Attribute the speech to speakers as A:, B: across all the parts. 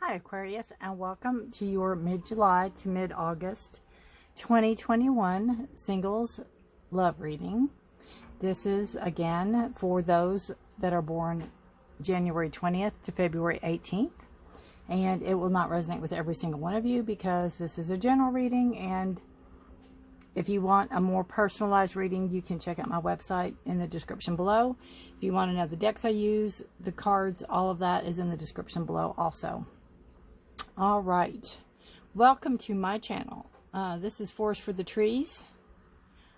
A: Hi Aquarius, and welcome to your mid-July to mid-August 2021 singles love reading. This is again for those that are born January 20th to February 18th, and it will not resonate with every single one of you because this is a general reading, and if you want a more personalized reading, you can check out my website in the description below. If you want to know the decks I use, the cards, all of that is in the description below also. All right. Welcome to my channel. This is Forest for the Trees.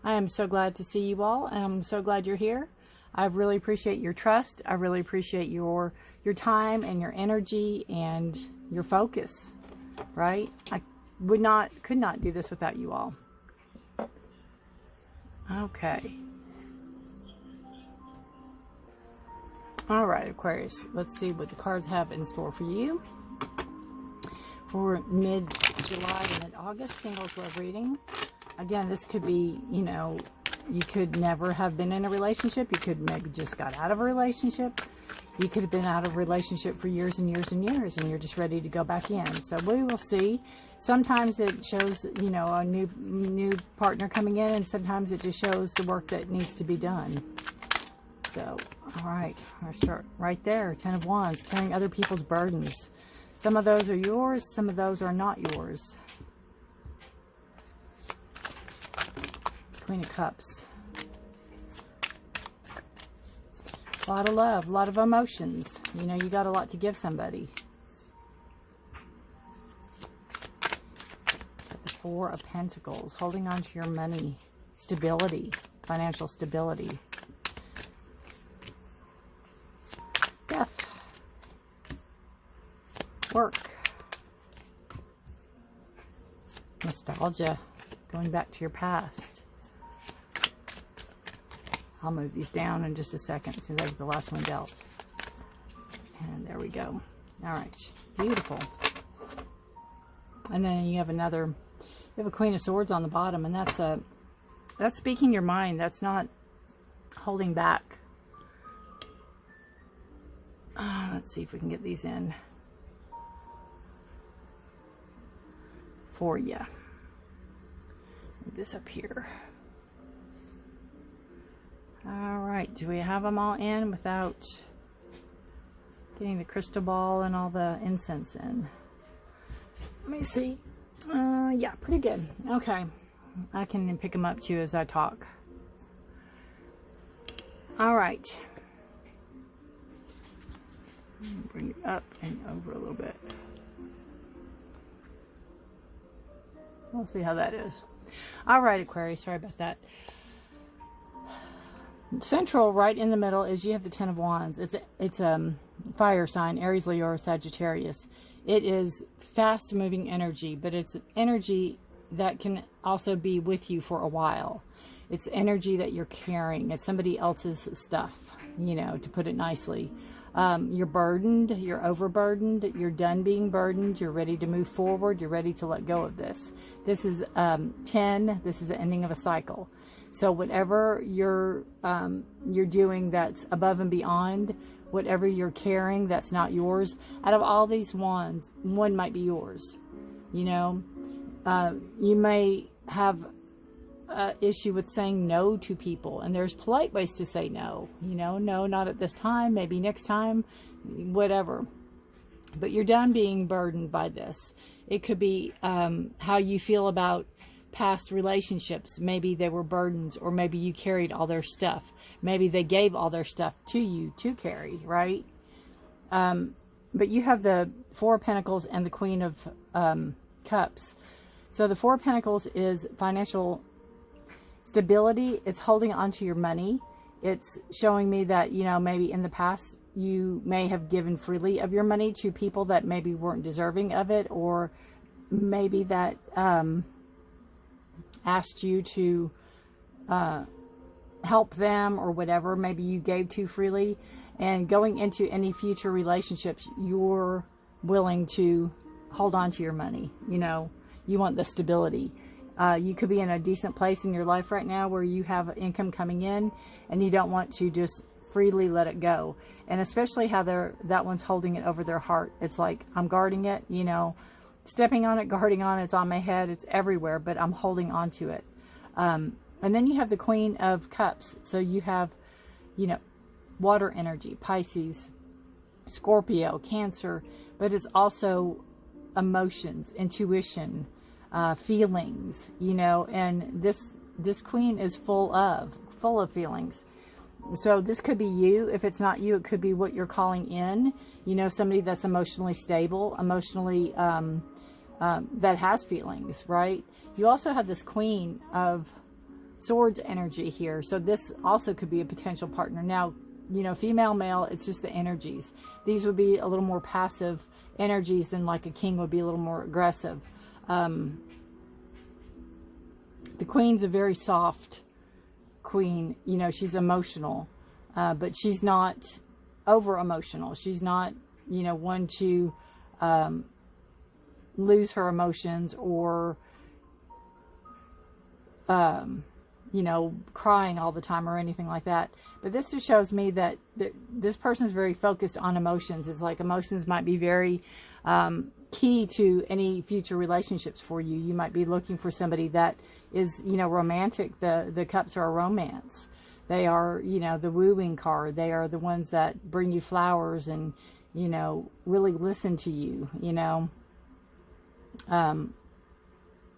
A: I am so glad to see you all, and I'm so glad you're here. I really appreciate your trust. I really appreciate your time and your energy and your focus, right? I could not do this without you all. Okay. All right, Aquarius. Let's see what the cards have in store for you for mid-July to mid-August singles love reading. Again, this could be, you know, you could never have been in a relationship. You could maybe just got out of a relationship. You could have been out of a relationship for years and years and years, and you're just ready to go back in. So we will see. Sometimes it shows, you know, a new partner coming in, and sometimes it just shows the work that needs to be done. So, all right, I'll start right there. 10 of Wands, carrying other people's burdens. Some of those are yours, some of those are not yours. Queen of Cups. A lot of love, a lot of emotions. You know, you got a lot to give somebody. Got the Four of Pentacles, holding on to your money, stability, financial stability. Death. Work. Nostalgia, going back to your past. I'll move these down in just a second since that's the last one dealt. And there we go. All right. Beautiful. And then you have another, you have a Queen of Swords on the bottom, and that's speaking your mind. That's not holding back. Let's see if we can get these in for you. Move this up here. All right, do we have them all in without getting the crystal ball and all the incense in? Let me see. Yeah, pretty good. Okay, I can pick them up too as I talk. All right. Bring it up and over a little bit. We'll see how that is. All right, Aquarius, sorry about that. Central, right in the middle, is you have the 10 of Wands. It's a fire sign, Aries, Leo, or Sagittarius. It is fast-moving energy, but it's energy that can also be with you for a while. It's energy that you're carrying. It's somebody else's stuff, you know, to put it nicely. You're burdened, you're overburdened, you're done being burdened, you're ready to move forward, you're ready to let go of this. This is 10, this is the ending of a cycle. So whatever you're doing that's above and beyond, whatever you're carrying that's not yours, out of all these wands, one might be yours. You know, you may have issue with saying no to people, and there's polite ways to say no. You know, no, not at this time, maybe next time, whatever. But you're done being burdened by this. It could be how you feel about past relationships. Maybe they were burdens, or maybe you carried all their stuff. Maybe they gave all their stuff to you to carry, right? But you have the Four of Pentacles and the Queen of Cups. So the Four of Pentacles is financial stability. It's holding on to your money. It's showing me that, you know, maybe in the past you may have given freely of your money to people that maybe weren't deserving of it, or maybe that asked you to help them or whatever. Maybe you gave too freely, and going into any future relationships, you're willing to hold on to your money. You know, you want the stability. You could be in a decent place in your life right now where you have income coming in, and you don't want to just freely let it go. And especially how that one's holding it over their heart. It's like, I'm guarding it, you know, stepping on it, guarding on it. It's on my head, it's everywhere, but I'm holding on to it. And then you have the Queen of Cups. So you have, you know, water energy, Pisces, Scorpio, Cancer, but it's also emotions, intuition, feelings, you know, and this Queen is full of feelings. So this could be you. If it's not you, it could be what you're calling in, you know, somebody that's emotionally stable, emotionally, that has feelings, right? You also have this Queen of Swords energy here. So this also could be a potential partner. Now, you know, female, male, it's just the energies. These would be a little more passive energies than like a king would be a little more aggressive. The Queen's a very soft Queen. You know, she's emotional, but she's not over emotional. She's not, you know, one to lose her emotions or, you know, crying all the time or anything like that. But this just shows me that this person is very focused on emotions. It's like emotions might be very key to any future relationships for you. You might be looking for somebody that is, you know, romantic. The cups are a romance. They are, you know, the wooing card. They are the ones that bring you flowers and, you know, really listen to you, you know,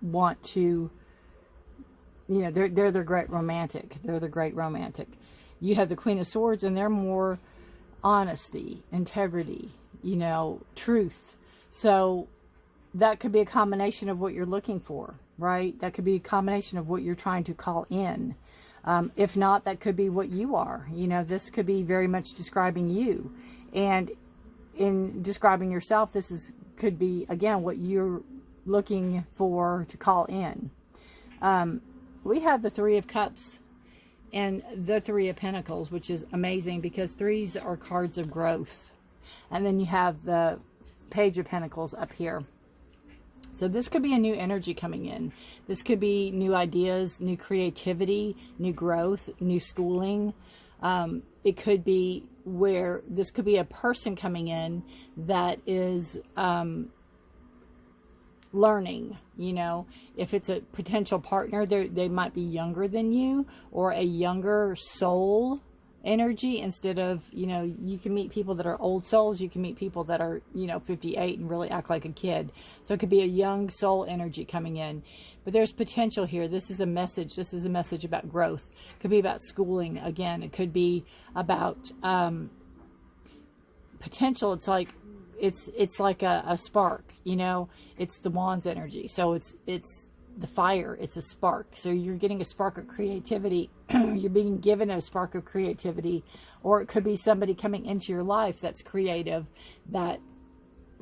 A: want to, you know, they're the great romantic. They're the great romantic. You have the Queen of Swords, and they're more honesty, integrity, you know, truth. So that could be a combination of what you're looking for, right? That could be a combination of what you're trying to call in. If not, that could be what you are. You know, this could be very much describing you. And in describing yourself, could be, again, what you're looking for to call in. We have the Three of Cups and the Three of Pentacles, which is amazing because threes are cards of growth. And then you have the Page of Pentacles up here. So this could be a new energy coming in. This could be new ideas, new creativity, new growth, new schooling. It could be where this could be a person coming in that is learning, you know. If it's a potential partner, they might be younger than you, or a younger soul energy instead of, you know, you can meet people that are old souls. You can meet people that are, you know, 58 and really act like a kid. So it could be a young soul energy coming in. But there's potential here. This is a message. This is a message about growth. It could be about schooling. Again, it could be about potential. It's like it's like a spark, you know. It's the Wands energy. So it's the fire. It's a spark. So you're getting a spark of creativity. You're being given a spark of creativity. Or it could be somebody coming into your life that's creative that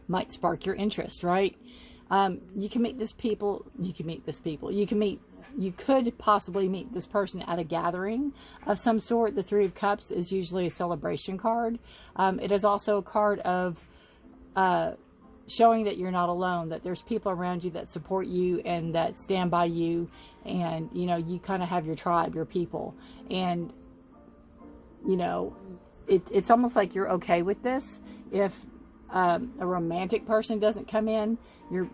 A: might spark your interest, right? You can meet this people. You could possibly meet this person at a gathering of some sort. The Three of Cups is usually a celebration card. It is also a card of showing that you're not alone, that there's people around you that support you and that stand by you, and, you know, you kind of have your tribe, your people, and, you know, it's almost like you're okay with this. If a romantic person doesn't come in,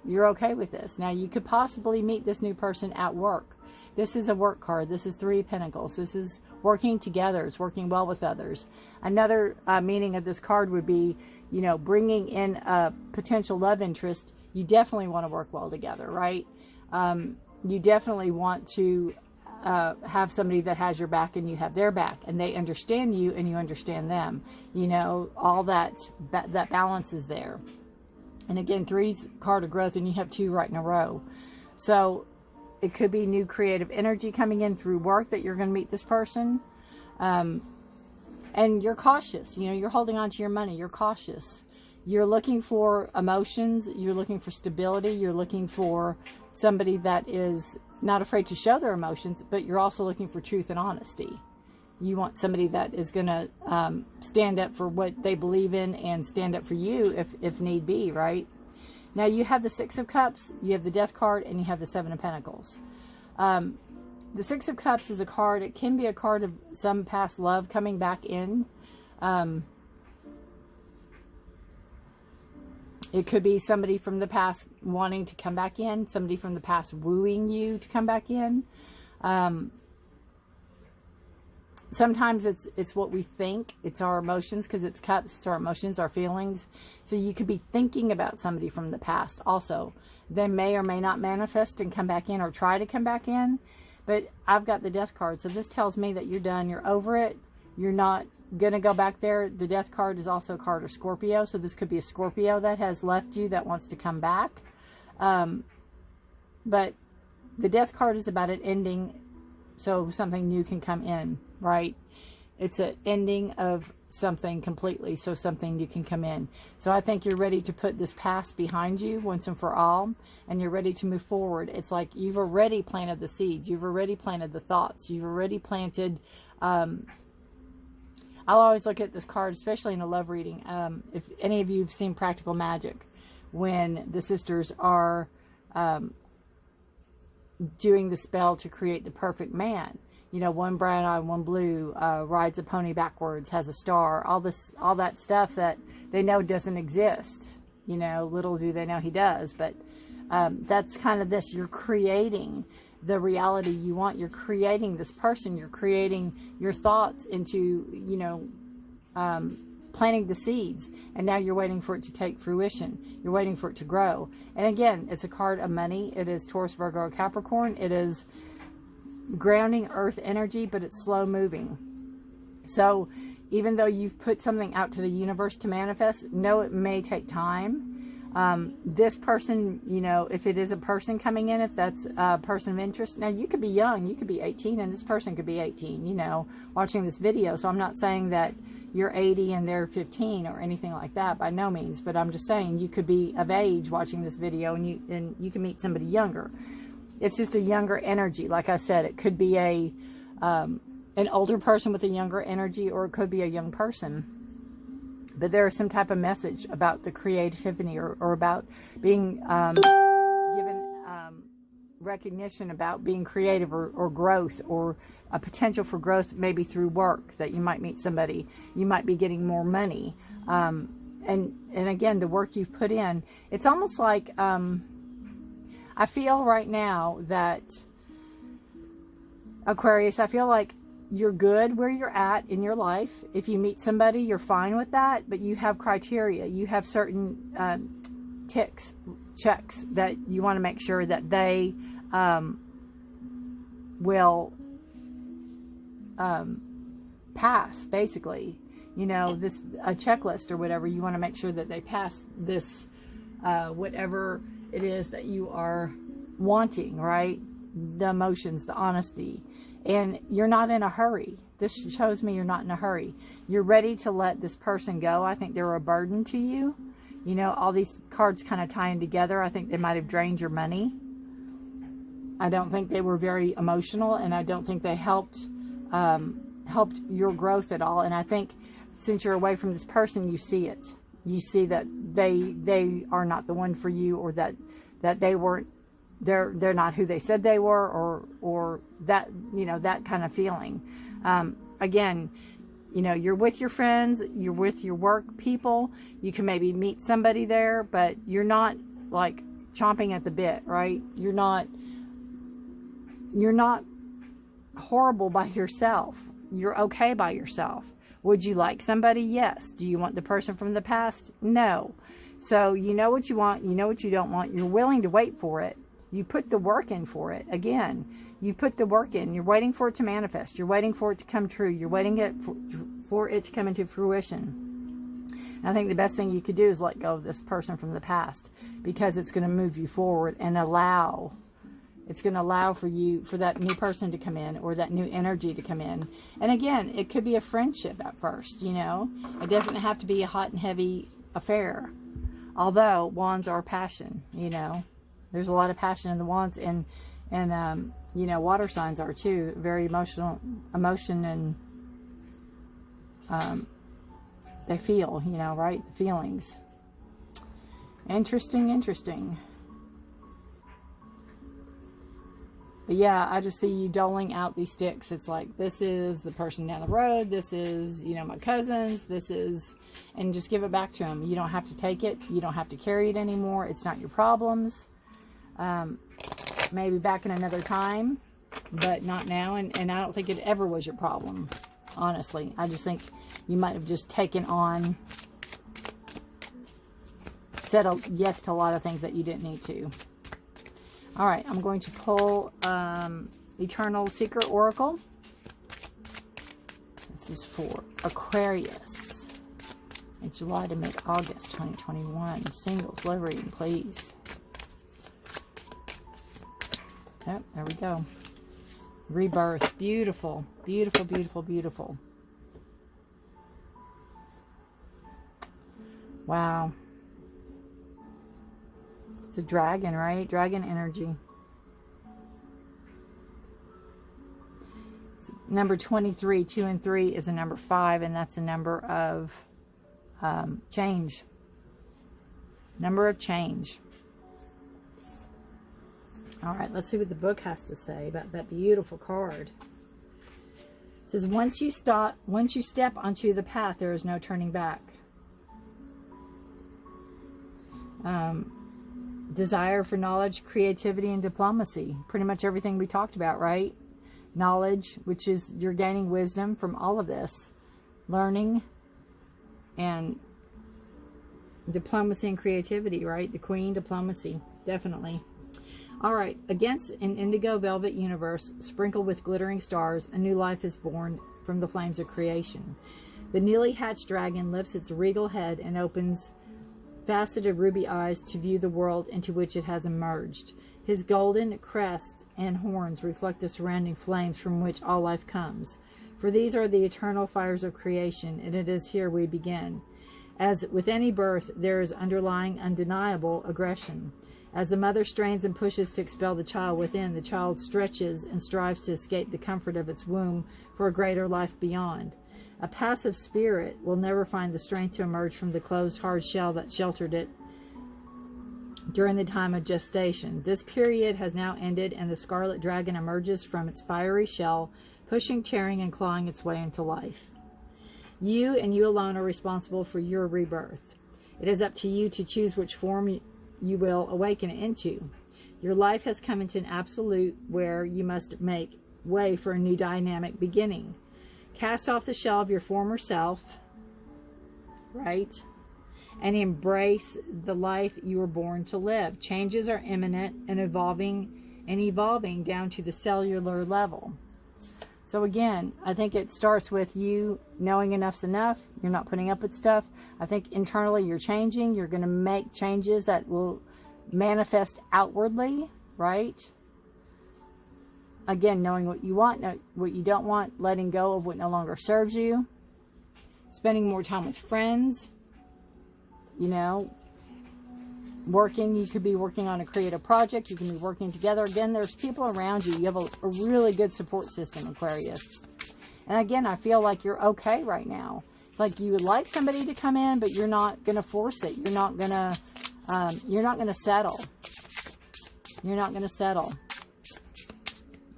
A: you're okay with this. Now, you could possibly meet this new person at work. This is a work card. This is Three of Pentacles. This is working together. It's working well with others. Another meaning of this card would be, you know, bringing in a potential love interest. You definitely want to work well together, right? You definitely want to have somebody that has your back and you have their back, and they understand you and you understand them. You know, all that balance is there. And again, three's card of growth, and you have two right in a row. So it could be new creative energy coming in through work that you're going to meet this person. And you're cautious. You know, you're holding on to your money. You're cautious. You're looking for emotions. You're looking for stability. You're looking for somebody that is not afraid to show their emotions, but you're also looking for truth and honesty. You want somebody that is going to stand up for what they believe in and stand up for you if need be, right? Now, you have the Six of Cups, you have the Death card, and you have the Seven of Pentacles. the Six of Cups is a card. It can be a card of some past love coming back in. It could be somebody from the past wanting to come back in. Somebody from the past wooing you to come back in. Sometimes it's what we think. It's our emotions, because it's cups. It's our emotions, our feelings. So you could be thinking about somebody from the past also. They may or may not manifest and come back in, or try to come back in. But I've got the Death card. So this tells me that you're done. You're over it. You're not going to go back there. The Death card is also a card of Scorpio. So this could be a Scorpio that has left you, that wants to come back. But the Death card is about it ending, so something new can come in, right? It's an ending of something completely, so something new can come in. So I think you're ready to put this past behind you once and for all, and you're ready to move forward. It's like you've already planted the seeds. You've already planted the thoughts. You've already planted... I'll always look at this card, especially in a love reading. If any of you have seen Practical Magic, when the sisters are doing the spell to create the perfect man. You know, one brown eye, one blue, rides a pony backwards, has a star, all that stuff that they know doesn't exist. You know, little do they know he does. But that's kind of this. You're creating the reality you want. You're creating this person. You're creating your thoughts into, you know, planting the seeds. And now you're waiting for it to take fruition. You're waiting for it to grow. And again, it's a card of money. It is Taurus, Virgo, Capricorn. It is grounding earth energy, but it's slow moving. So even though you've put something out to the universe to manifest, no, it may take time. This person, you know, if it is a person coming in, if that's a person of interest, now you could be young, you could be 18, and this person could be 18, you know, watching this video. So I'm not saying that you're 80 and they're 15 or anything like that, by no means, but I'm just saying you could be of age watching this video, and you can meet somebody younger. It's just a younger energy. Like I said, it could be an older person with a younger energy, or it could be a young person. But there is some type of message about the creativity, or about being given recognition about being creative, or growth, or a potential for growth, maybe through work, that you might meet somebody. You might be getting more money. And again, the work you've put in, it's almost like... I feel right now that, Aquarius, I feel like you're good where you're at in your life. If you meet somebody, you're fine with that, but you have criteria. You have certain checks that you want to make sure that they will pass, basically. You know, a checklist or whatever. You want to make sure that they pass this, whatever it is that you are wanting, right? The emotions, the honesty. And you're not in a hurry. This shows me you're not in a hurry. You're ready to let this person go. I think they're a burden to you. You know, all these cards kind of tying together. I think they might have drained your money. I don't think they were very emotional, and I don't think they helped your growth at all. And I think since you're away from this person, you see it. You see that they are not the one for you, or that they weren't, they're not who they said they were, or that, you know, that kind of feeling. Again, you know, you're with your friends, you're with your work people, you can maybe meet somebody there, but you're not like chomping at the bit, right? You're not horrible by yourself. You're okay by yourself. Would you like somebody? Yes. Do you want the person from the past? No. So you know what you want. You know what you don't want. You're willing to wait for it. You put the work in for it. Again, you put the work in. You're waiting for it to manifest. You're waiting for it to come true. You're waiting for it to come into fruition. And I think the best thing you could do is let go of this person from the past, because it's going to move you forward and allow... It's going to allow for that new person to come in, or that new energy to come in. And again, it could be a friendship at first, you know. It doesn't have to be a hot and heavy affair. Although wands are passion, you know. There's a lot of passion in the wands, and you know, water signs are too. Very emotion, and they feel, you know, right? The feelings. Interesting. But yeah, I just see you doling out these sticks. It's like, this is the person down the road. This is, you know, my cousins. This is, and just give it back to them. You don't have to take it. You don't have to carry it anymore. It's not your problems. Maybe back in another time, but not now. And I don't think it ever was your problem, honestly. I just think you might have just taken on, said a yes to a lot of things that you didn't need to. All right, I'm going to pull Eternal Secret Oracle. This is for Aquarius in July to mid-August 2021. Single, slow reading, please. Yep, there we go. Rebirth. Beautiful, beautiful, beautiful, beautiful. Wow. It's a dragon, right? Dragon energy. It's number 23. 2 and 3 is a number 5, and that's a number of change. Number of change. All right, let's see what the book has to say about that beautiful card. It says, once you step onto the path, there is no turning back. Desire for knowledge, creativity, and diplomacy. Pretty much everything we talked about, right? Knowledge, which is you're gaining wisdom from all of this. Learning and diplomacy and creativity, right? The Queen, diplomacy, definitely. All right, against an indigo velvet universe sprinkled with glittering stars, a new life is born from the flames of creation. The newly hatched dragon lifts its regal head and opens faceted ruby eyes to view the world into which it has emerged. His golden crest and horns reflect the surrounding flames from which all life comes. For these are the eternal fires of creation, and it is here we begin. As with any birth, there is underlying undeniable aggression. As the mother strains and pushes to expel the child within, the child stretches and strives to escape the comfort of its womb for a greater life beyond. A passive spirit will never find the strength to emerge from the closed, hard shell that sheltered it during the time of gestation. This period has now ended, and the scarlet dragon emerges from its fiery shell, pushing, tearing, and clawing its way into life. You and you alone are responsible for your rebirth. It is up to you to choose which form you will awaken it into. Your life has come into an absolute where you must make way for a new dynamic beginning. Cast off the shell of your former self, right? And embrace the life you were born to live. Changes are imminent and evolving down to the cellular level. So again, I think it starts with you knowing enough's enough. You're not putting up with stuff. I think internally you're changing. You're going to make changes that will manifest outwardly, right? Again, knowing what you want, what you don't want, letting go of what no longer serves you, spending more time with friends, you know, working. You could be working on a creative project. You can be working together. Again, there's people around you. You have a really good support system, Aquarius. And again, I feel like you're okay right now. It's like you would like somebody to come in, but you're not going to force it. You're not going to settle. You're not going to settle.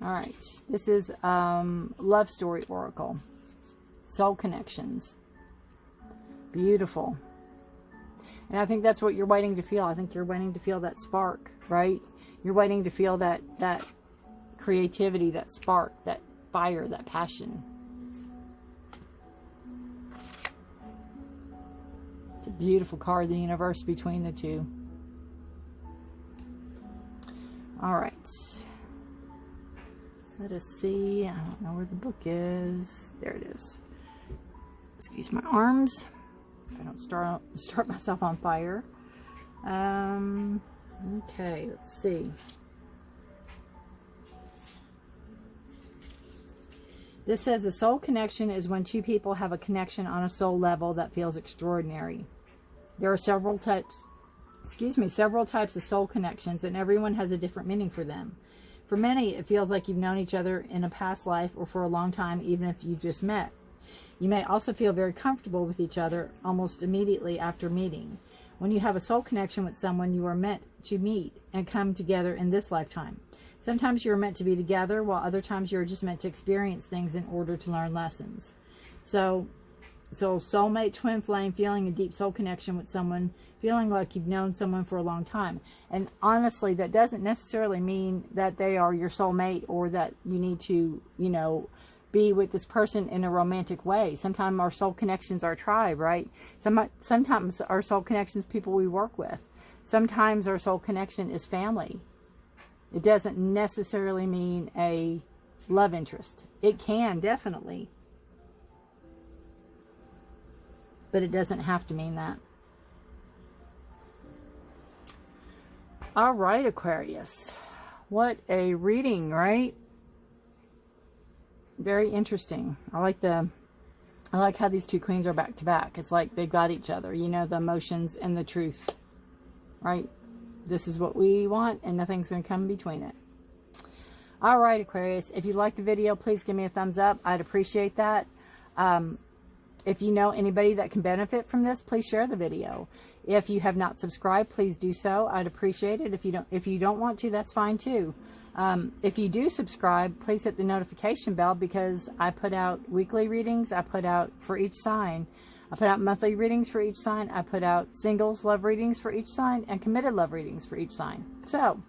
A: All right, this is Love Story Oracle. Soul Connections. Beautiful. And I think that's what you're waiting to feel. I think you're waiting to feel that spark, right? You're waiting to feel that creativity, that spark, that fire, that passion. It's a beautiful card, the universe between the two. All right. Let us see. I don't know where the book is. There it is. Excuse my arms. I don't start myself on fire. Okay, let's see. This says the soul connection is when two people have a connection on a soul level that feels extraordinary. There are several types of soul connections, and everyone has a different meaning for them. For many, it feels like you've known each other in a past life or for a long time, even if you've just met. You may also feel very comfortable with each other almost immediately after meeting. When you have a soul connection with someone, you are meant to meet and come together in this lifetime. Sometimes you're meant to be together, while other times you're just meant to experience things in order to learn lessons. So soulmate, twin flame, feeling a deep soul connection with someone, feeling like you've known someone for a long time. And honestly, that doesn't necessarily mean that they are your soulmate or that you need to, you know, be with this person in a romantic way. Sometimes our soul connections are tribe, right? Sometimes our soul connections people we work with. Sometimes our soul connection is family. It doesn't necessarily mean a love interest. It can, definitely. But it doesn't have to mean that. All right, Aquarius. What a reading, right? Very interesting. I like how these two queens are back to back. It's like they've got each other, you know, the emotions and the truth, right? This is what we want, and nothing's going to come between it. All right, Aquarius. If you liked the video, please give me a thumbs up. I'd appreciate that. If you know anybody that can benefit from this, please share the video. If you have not subscribed, please do so. I'd appreciate it. If you don't want to, that's fine too. If you do subscribe, please hit the notification bell, because I put out weekly readings. I put out for each sign. I put out monthly readings for each sign. I put out singles love readings for each sign and committed love readings for each sign. So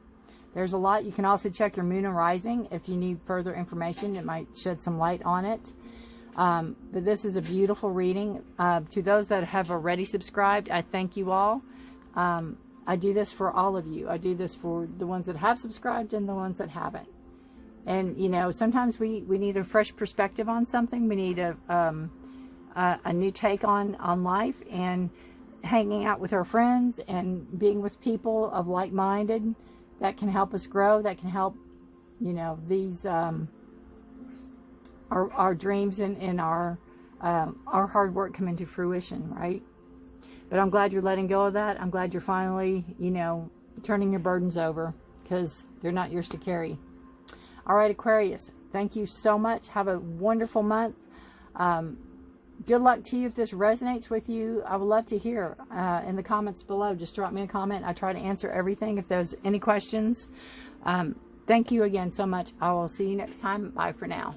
A: there's a lot. You can also check your moon and rising if you need further information. It might shed some light on it. But this is a beautiful reading. To those that have already subscribed, I thank you all. I do this for all of you. I do this for the ones that have subscribed and the ones that haven't. And, you know, sometimes we need a fresh perspective on something. We need a new take on life, and hanging out with our friends and being with people of like-minded that can help us grow, that can help, you know, these our dreams and our hard work come into fruition, right? But I'm glad you're letting go of that. I'm glad you're finally, you know, turning your burdens over, because they're not yours to carry. All right, Aquarius, thank you so much. Have a wonderful month. Good luck to you. If this resonates with you, I would love to hear in the comments below. Just drop me a comment. I try to answer everything if there's any questions. Thank you again so much. I will see you next time. Bye for now.